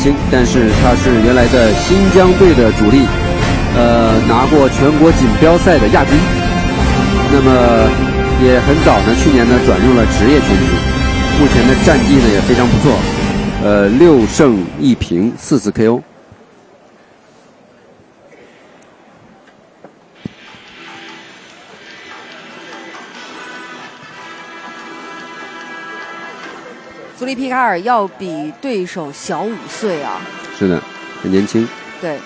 轻，但是他是原来的新疆队的主力，拿过全国锦标赛的亚军。那么也很早呢，去年呢转入了职业拳击，目前的战绩呢也非常不错，6胜1平4次 KO。祖利皮卡尔要比对手小5岁啊。是的，很年轻。对，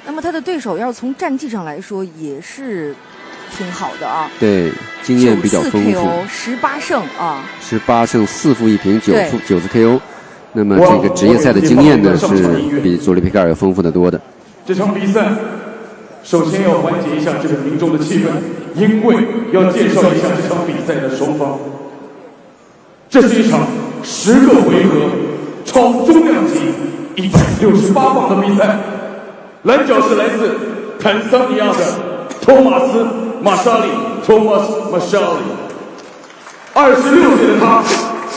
那么他的对手要是从战绩上来说也是挺好的啊。对，经验比较丰富。18胜啊。18胜4负1平9次 KO。那么这个职业赛的经验呢，是比祖利皮卡尔要丰富得多的。这场比赛，首先要缓解一下这个民众的气氛，因为要介绍一下这场比赛的双方。这是一场10个回合超重量级168磅的比赛。蓝角是来自坦桑尼亚的托马斯·马沙里 （Thomas Mashali）。26岁的他，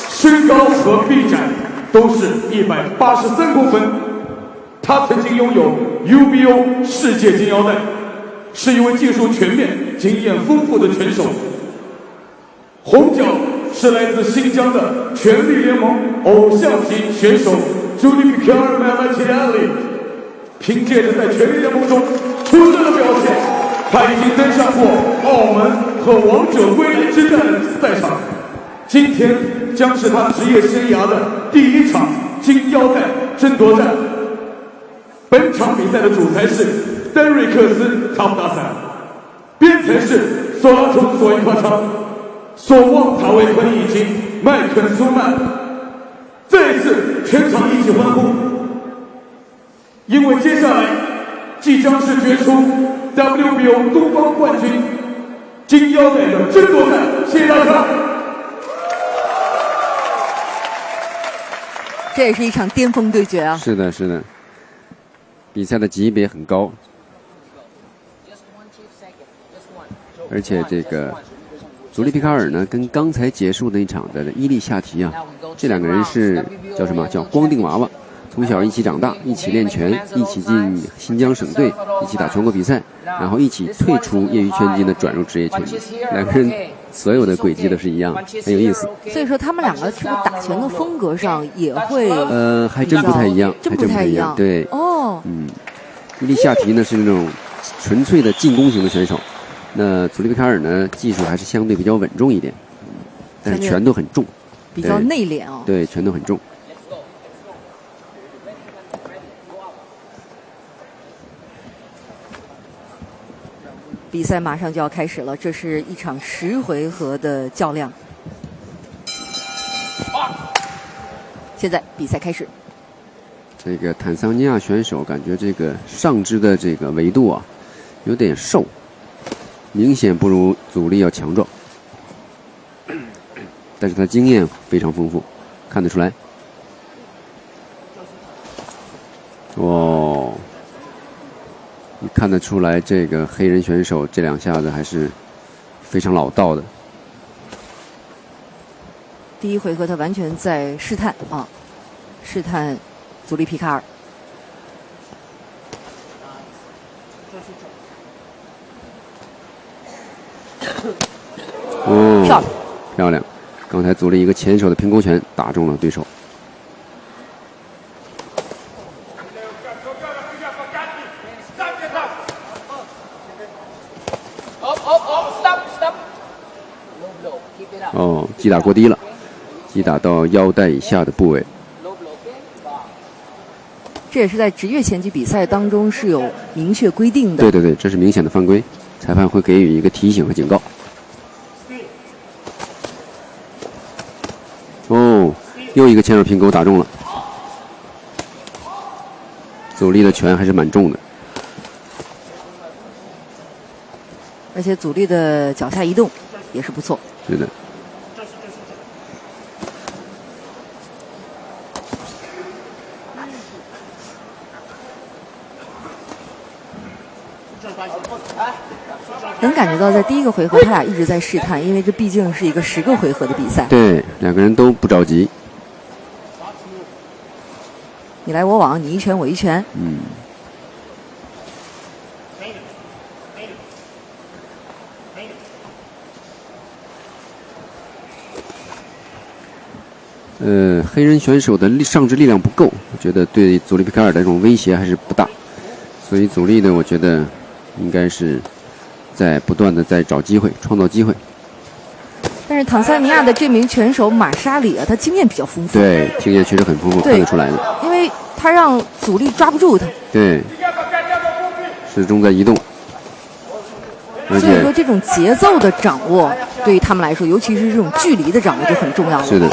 身高和臂展都是183公分。他曾经拥有 UBO 世界金腰带，是一位技术全面、经验丰富的拳手。红角是来自新疆的权力联盟偶像级选手 Zulfikar Mamatali。凭借着在权力联盟中出色的表现，他已经登上过澳门和王者归来之战的赛场。今天将是他职业生涯的第1场金腰带争夺战。本场比赛的主裁是丹瑞克斯·塔夫达塞，边裁是索拉图·索伊夸昌、索旺塔维昆以及麦肯苏曼。再一次全场一起欢呼，因为接下来即将是决出 WBO 东方冠军金腰带的争夺战。谢谢大家。这也是一场巅峰对决啊！是的，是的，比赛的级别很高，而且这个祖利皮卡尔呢，跟刚才结束的一场的伊利夏提啊，这两个人是叫什么？叫光腚娃娃，从小一起长大，一起练拳，一起进新疆省队，一起打全国比赛，然后一起退出业余拳击呢，转入职业拳击。两个人所有的轨迹都是一样，很有意思。所以说他们两个是不是打拳的风格上也会还真不太一样，真不太一样。对，哦，伊利夏提呢是那种纯粹的进攻型的选手，那祖利皮卡尔呢技术还是相对比较稳重一点，但是拳头很重，比较内敛哦。对，拳头很重。比赛马上就要开始了，这是一场10回合的较量。现在比赛开始。这个坦桑尼亚选手感觉这个上肢的这个维度啊有点瘦，明显不如祖利要强壮，但是他经验非常丰富，看得出来。哦，你看得出来，这个黑人选手这2下子还是非常老道的。第1回合他完全在试探啊，试探祖利皮卡尔。哦，漂亮，漂亮！刚才祖利一个前手的平勾拳打中了对手。哦，击打过低了，击打到腰带以下的部位。这也是在职业拳击比赛当中是有明确规定的。对对对，这是明显的犯规，裁判会给予一个提醒和警告。哦，又一个前手平勾打中了，祖利的拳还是蛮重的，而且祖利的脚下移动也是不错。是的。能感觉到在第1个回合他俩一直在试探，因为这毕竟是一个10个回合的比赛。对，两个人都不着急。你来我往，你一拳我一拳。黑人选手的上肢力量不够，我觉得对祖利皮卡尔的这种威胁还是不大，所以祖利呢，我觉得应该是在不断的在找机会，创造机会。但是坦桑尼亚的这名拳手马沙里啊，他经验比较丰富。对，经验确实很丰富，看得出来的。因为他让祖利抓不住他。对，始终在移动。所以说，这种节奏的掌握对于他们来说，尤其是这种距离的掌握就很重要了。是的。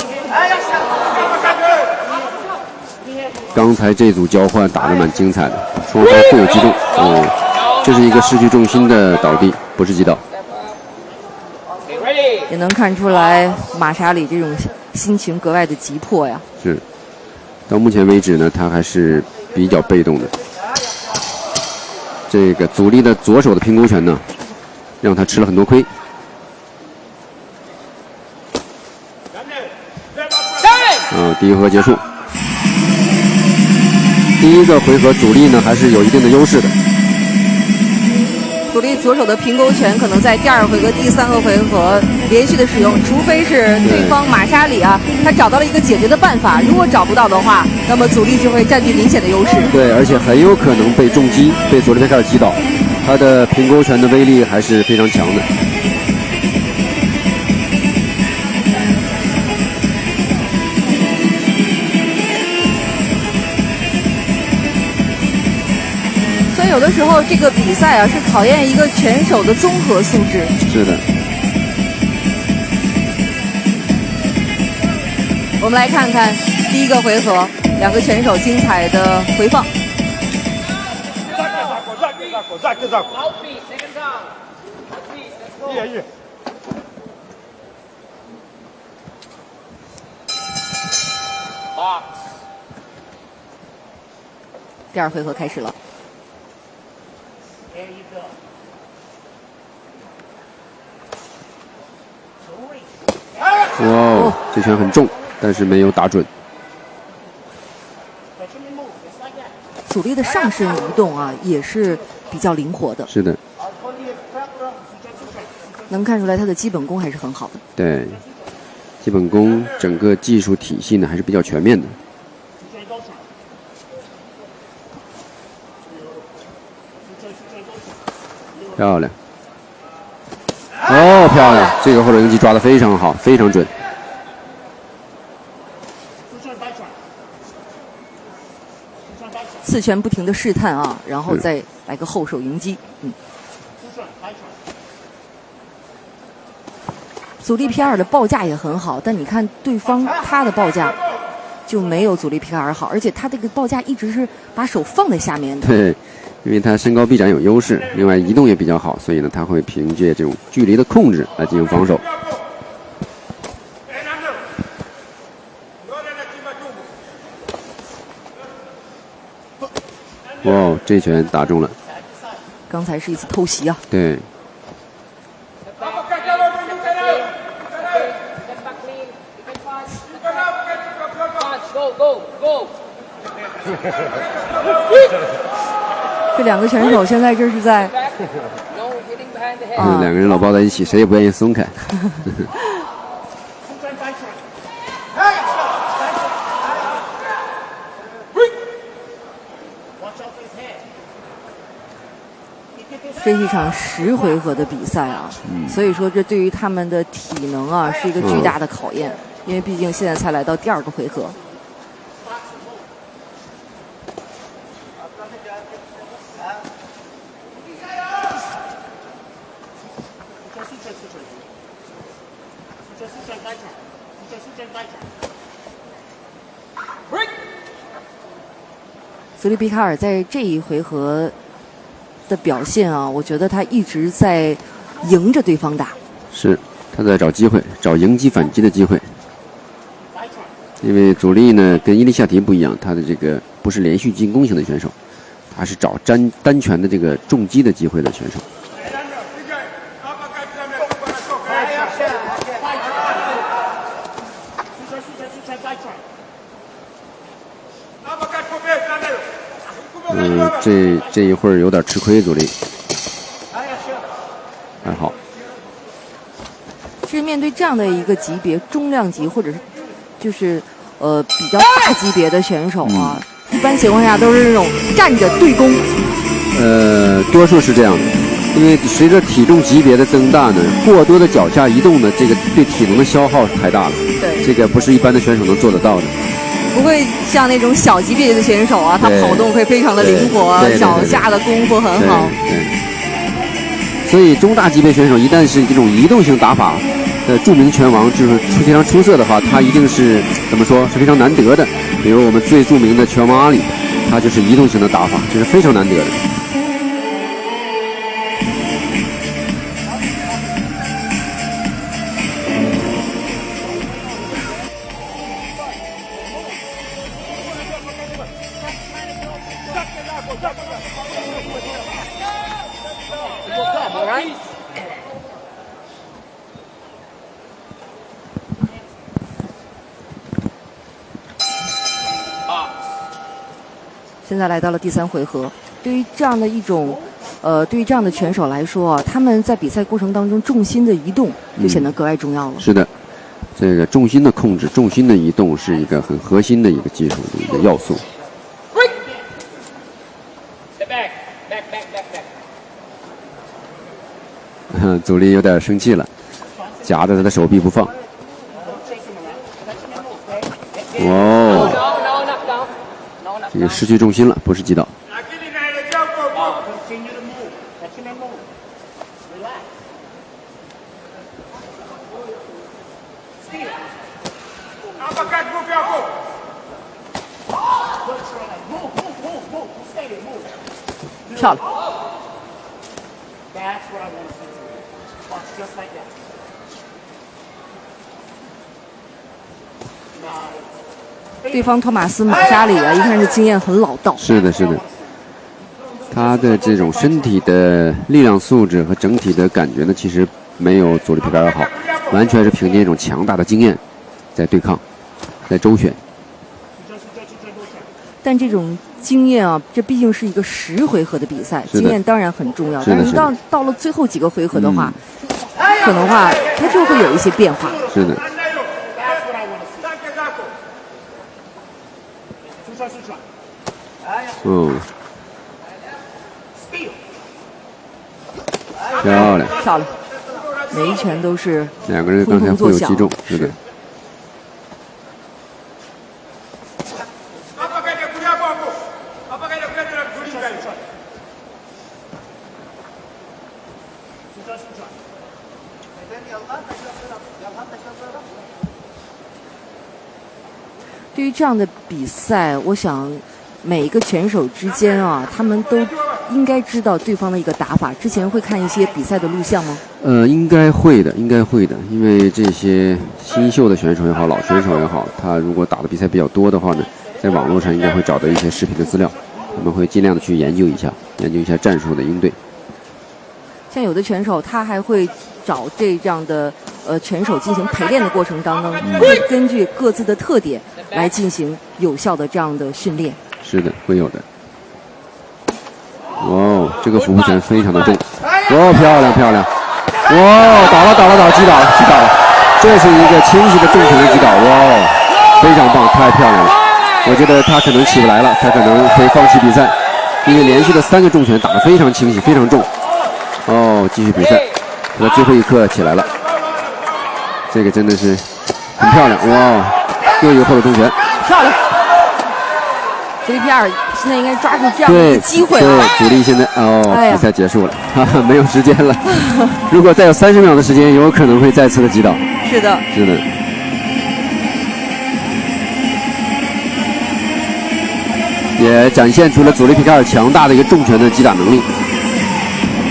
刚才这组交换打得蛮精彩的，双方互有击中。这是一个失去重心的倒地，不是击倒。也能看出来马沙里这种心情格外的急迫呀。是，到目前为止呢，他还是比较被动的。这个祖利的左手的平勾拳呢，让他吃了很多亏。第一回合结束。第一个回合，祖利呢还是有一定的优势的。祖利左手的平勾拳可能在第2回合、第3个回合连续的使用，除非是对方马沙里啊，他找到了一个解决的办法。如果找不到的话，那么祖利就会占据明显的优势。对，而且很有可能被重击，被祖利皮卡尔击倒。他的平勾拳的威力还是非常强的。有的时候，这个比赛啊是考验一个拳手的综合素质。是的。我们来看看第一个回合，两个拳手精彩的回放。第2回合开始了。哇，这拳很重，但是没有打准。祖利的上身移动啊，也是比较灵活的。是的，能看出来他的基本功还是很好的。对，基本功整个技术体系呢还是比较全面的。漂亮。哦，漂亮！这个后手迎击抓得非常好，非常准。刺拳不停的试探啊，然后再来个后手迎击。祖利皮卡尔的报价也很好，但你看对方他的报价就没有祖利皮卡尔好，而且他这个报价一直是把手放在下面的。对。因为他身高臂展有优势，另外移动也比较好，所以呢，他会凭借这种距离的控制来进行防守。哇，这拳打中了！刚才是一次偷袭啊！对。这两个选手现在这是在两个人老抱在一起，谁也不愿意松开。这是一场10回合的比赛啊，所以说这对于他们的体能啊是一个巨大的考验，因为毕竟现在才来到第2个回合。祖利皮卡尔在这一回合的表现啊，我觉得他一直在迎着对方打。是，他在找机会，找迎击反击的机会。因为祖利呢跟伊利夏提不一样，他的这个不是连续进攻型的选手，他是找单拳的这个重击的机会的选手。这一会儿有点吃亏，阻力。还好。其实面对这样的一个级别，中量级或者是就是比较大级别的选手啊，一般情况下都是这种站着对攻。多数是这样的，因为随着体重级别的增大呢，过多的脚下移动呢，这个对体能的消耗太大了。对，这个不是一般的选手能做得到的。不会像那种小级别的选手啊，他跑动会非常的灵活，脚下的功夫很好。对，所以中大级别选手一旦是这种移动型打法的著名拳王，就是非常出色的话，他一定是怎么说是非常难得的。比如我们最著名的拳王阿里，他就是移动型的打法，这是非常难得的。现在来到了第3回合，对于这样的一种，对于这样的拳手来说啊，他们在比赛过程当中重心的移动就显得格外重要了。是的，这个重心的控制、重心的移动是一个很核心的一个技术的一个要素。阻力有点生气了，夹着他的手臂不放。哦，这个失去重心了，不是击倒。漂亮。对方托马斯马沙里啊，一看是经验很老道。是的，是的。他的这种身体的力量素质和整体的感觉呢，其实没有佐里皮卡尔好，完全是凭借一种强大的经验在对抗，在周旋。但这种经验啊，这毕竟是一个10回合的比赛，经验当然很重要。但是到了最后几个回合的话，可能话它就会有一些变化。是的。漂亮，漂亮，每一拳都是两个人刚才互有击中，是的。对于这样的比赛，我想每一个拳手之间啊，他们都应该知道对方的一个打法。之前会看一些比赛的录像吗？应该会的，应该会的。因为这些新秀的选手也好，老选手也好，他如果打的比赛比较多的话呢，在网络上应该会找到一些视频的资料，我们会尽量的去研究一下战术的应对。像有的拳手，他还会找这样的拳手进行陪练的过程当中，会根据各自的特点来进行有效的这样的训练。是的，会有的。哦，这个腹部拳非常的重。哦，漂亮漂亮。哇，打了，击倒了。这是一个清晰的重拳的击倒。哇，非常棒，太漂亮了。我觉得他可能起不来了，他可能会放弃比赛，因为连续的3个重拳打得非常清晰，非常重。哦，继续比赛，他最后一刻起来了。这个真的是很漂亮。哇，又一个后手重拳，漂亮。佐里皮尔现在应该抓住这样的一个机会对，阻力现在比赛结束了，没有时间了。如果再有30秒的时间，有可能会再次的击倒。是的，是的。也展现出了佐里皮卡尔强大的一个重拳的击打能力。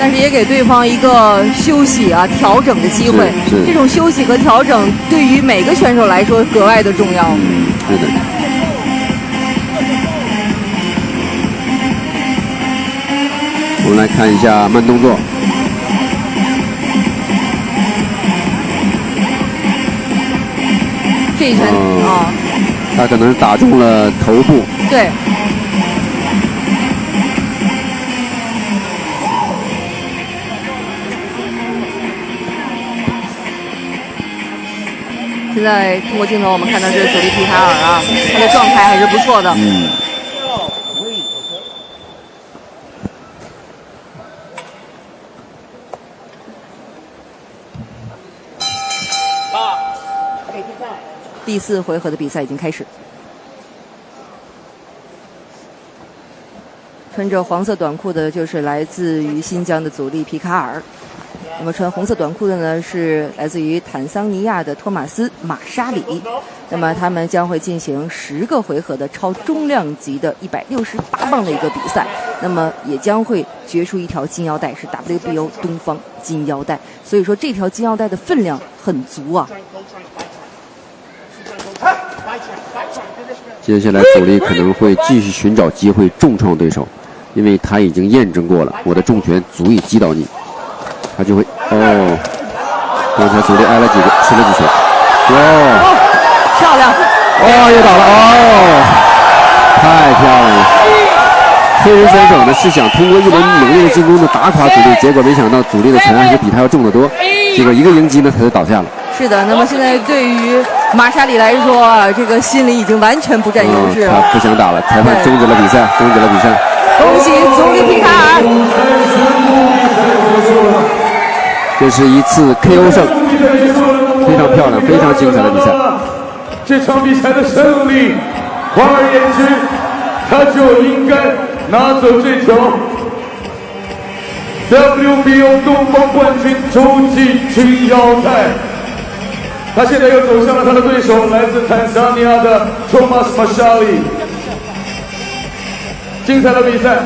但是也给对方一个休息啊、调整的机会。这种休息和调整对于每个选手来说格外的重要。是的。我们来看一下慢动作。这一拳他可能打中了头部。对。在通过镜头我们看到这是佐利皮卡尔啊，他的状态还是不错的。第4回合的比赛已经开始。穿着黄色短裤的就是来自于新疆的佐利皮卡尔，那么穿红色短裤的呢是来自于坦桑尼亚的托马斯马沙里。那么他们将会进行10个回合的超重量级的168磅的一个比赛，那么也将会决出一条金腰带，是 WBO 东方金腰带。所以说这条金腰带的分量很足啊。接下来佐利可能会继续寻找机会重创对手，因为他已经验证过了，我的重拳足以击倒你。他就会刚才佐利挨了几个，吃了几拳。漂亮！又倒了！太漂亮了！黑人选手呢是想通过一轮猛烈的进攻呢打垮佐利，结果没想到佐利的拳还是比他要重得多，结果一个迎击呢他就倒下了。是的，那么现在对于马沙里来说啊，这个心里已经完全不占优势了。他不想打了，裁判终止了比赛，终止了比赛。恭喜佐利皮卡尔！这是一次 KO 胜，非常漂亮，非常精彩的比赛。这场比赛的胜利，换而言之，他就应该拿走这条 WBO 东方冠军洲际金腰带。他现在又走向了他的对手，来自坦桑尼亚的 Thomas Mashali。精彩的比赛，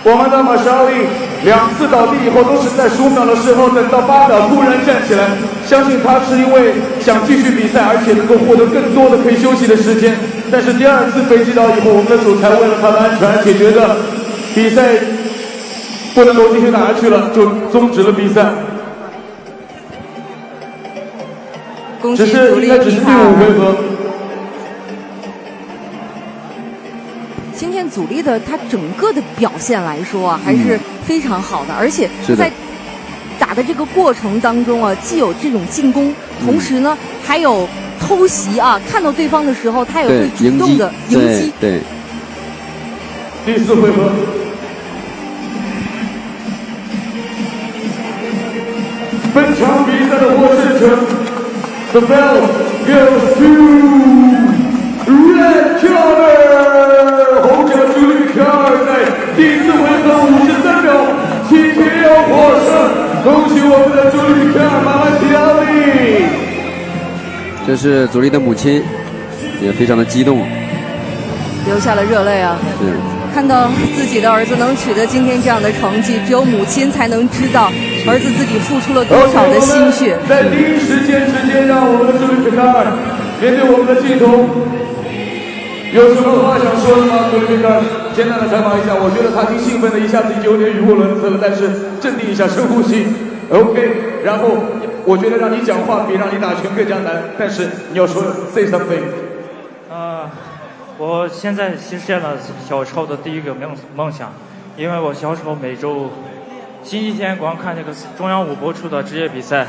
我们的 Mashali 2次倒地以后都是在15秒的时候，等到8秒突然站起来。相信他是因为想继续比赛，而且能够获得更多的可以休息的时间。但是第2次被击倒以后，我们的主裁为了他的安全，而且觉得比赛不能够继续打下去了，就终止了比赛。只是应该只是第5回合。今天佐利的他整个的表现来说啊，还是非常好的，而且在打的这个过程当中啊，既有这种进攻，同时呢还有偷袭啊，看到对方的时候，他也会主动的迎击。对。第4回合。本场比赛的获胜者。The bell goes to Red Corner， 红者佐利皮卡尔在第4回合53秒TKO获胜，恭喜我们的佐利皮卡尔马拉提亚利。这是佐利的母亲，也非常的激动，流下了热泪啊！是。看到自己的儿子能取得今天这样的成绩，只有母亲才能知道儿子自己付出了多少的心血。在第一时间直接让我们的佐利皮卡尔面对我们的镜头，有什么话想说的吗？佐利皮卡尔，简单的采访一下。我觉得他挺兴奋的，一下子已经有点语无伦次了，但是镇定一下，深呼吸 ，OK。然后我觉得让你讲话比让你打拳更加难，但是你要说 say something。我现在实现了小超的第1个梦想，因为我小时候每周星期天光看那个中央5播出的职业比赛。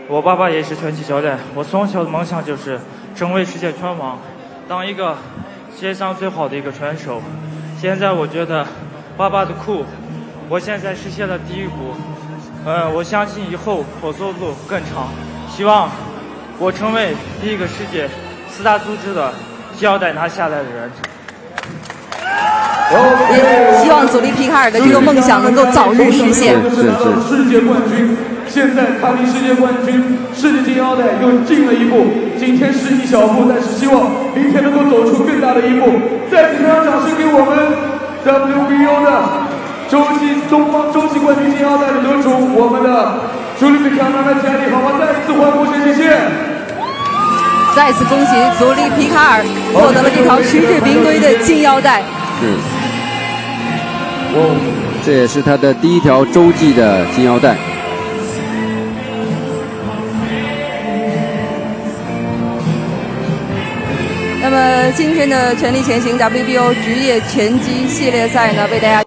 我爸爸也是拳击教练，我从小的梦想就是成为世界拳王，当一个世界上最好的一个拳手。现在我觉得爸爸的酷，我现在实现了第1步。我相信以后我走的路更长，希望我成为第1个世界4大组织的金腰带拿下来的人。也希望佐利皮卡尔的这个梦想能够早日实现。世界冠军，现在他离世界冠军、世界金腰带又近了一步。今天是一小步，但是希望明天能够走出更大的一步。再次非常掌声给我们 WBO 的东方洲际冠军金腰带的得主，我们的佐利皮卡尔的加里，好吗？再一次欢呼声，谢谢。再次恭喜佐利皮卡尔获得了这条实至名归的金腰带。这也是他的第1条洲际的金腰带。那么今天的全力前行 WBO 职业拳击系列赛呢，为大家